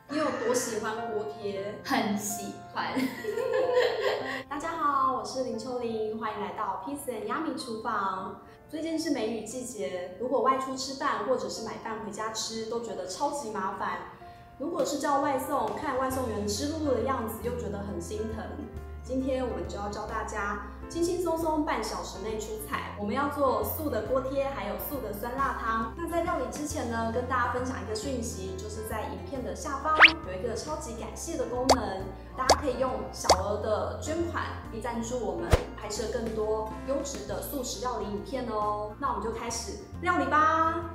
你有多喜欢锅贴？很喜欢。大家好，我是林秋玲，欢迎来到 Peace and Yummy 厨房。最近是梅雨季节，如果外出吃饭或者是买饭回家吃，都觉得超级麻烦。如果是叫外送，看外送员湿漉漉的样子，又觉得很心疼。今天我们就要教大家轻轻松松半小时内出菜。我们要做素的锅贴，还有素的酸辣汤。那在料理之前呢，跟大家分享一个讯息，就是在影片的下方有一个超级感谢的功能，大家可以用小额的捐款来赞助我们拍摄更多优质的素食料理影片哦。那我们就开始料理吧。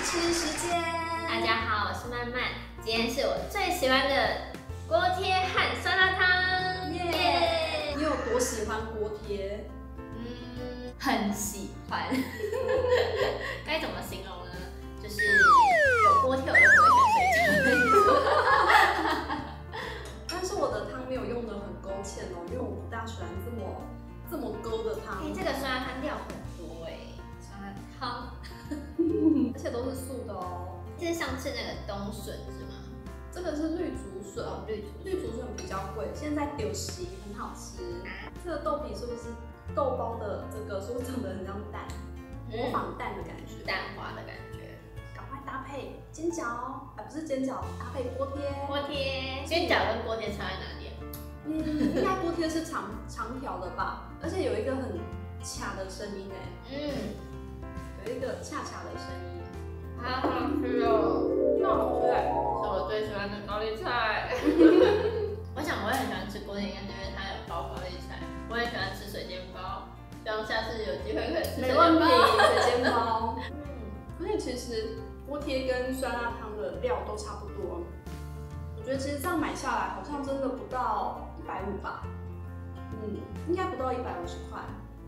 吃时间，大家好，我是曼曼，今天是我最喜欢的锅贴和酸辣汤，耶！你有多喜欢锅贴？很喜欢。该怎么形容呢？就是有锅贴我就不会选水饺。但是我的汤没有用的很勾芡哦，因为我不大喜欢这么勾的汤。这个酸辣汤料很多酸辣汤。而且都是素的哦。这是上次那个冬笋是吗？这个是绿竹笋，绿竹笋比较贵，现在丢席很好吃。这个豆皮是不是豆包的这个是不是长得很像蛋，模仿蛋的感觉，蛋花的感觉。赶快搭配煎饺，不是煎饺，搭配锅贴。锅贴，煎饺跟锅贴差在哪里啊？应该锅贴是长条的吧，而且有一个很卡的声音有一个恰恰的声音，好好吃哦，那好吃是我最喜欢的高丽菜。望下次有机会可以吃。没问题，水煎包。而且其实锅贴跟酸辣汤的料都差不多，我觉得其实这样买下来好像真的不到150吧，应该不到150块。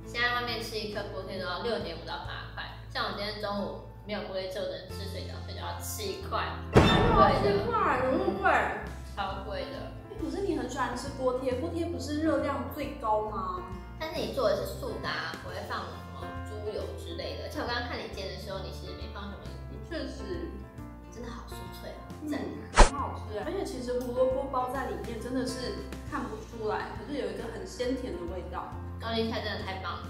现在外面吃一颗锅贴都要6.5到8块，像我今天中午没有锅贴，就能吃水饺，水饺要7块，7块，有那么贵？超贵的。可是你很喜欢吃锅贴，锅贴不是热量最高吗？但是你做的是素的，不会放什么猪油之类的。而且我刚刚看你煎的时候，你其实没放什么油。确实，真的好酥脆哦，真的很好吃。而且其实胡萝卜包在里面真的是看不出来，可是有一个很鲜甜的味道。高丽菜真的太棒了。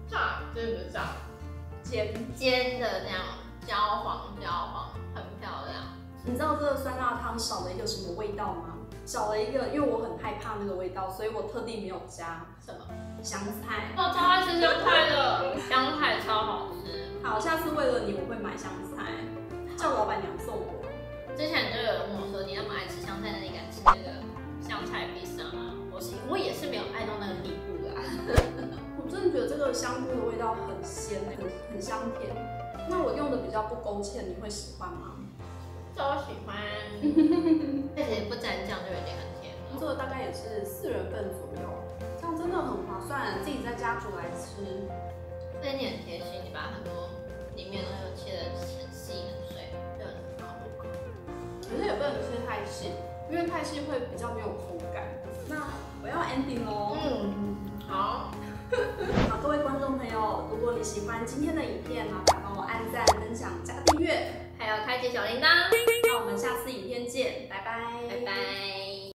炸对不炸？煎的那样焦黄，很漂亮。你知道这个酸辣汤少了一个什么味道吗？少了一个，因为我很害怕那个味道，所以我特地没有加什么香菜。我超爱吃香菜的，香菜超好吃。好，下次为了你，我会买香菜，叫老板娘送我。之前就有人问我说，你那么爱吃香菜，那你敢吃那个香菜披萨吗？我也是没有爱到那个地步啦。我真的觉得这个香菇的味道很鲜，很香甜。那我用的比较不勾芡，你会喜欢吗？超喜欢，而且不沾酱就有点很甜了。这个大概也是4人份左右，这样真的很划算，自己在家煮来吃。所以你很贴心，你把很多里面都有切的很细很碎，就很好入口。可是也不能切太细，因为太细会比较没有口感。那我要 ending 喽。好。好，各位观众朋友，如果你喜欢今天的影片，麻烦帮我按赞、分享、加订阅，还有开启小铃铛。那我们下次影片见，拜拜，拜拜。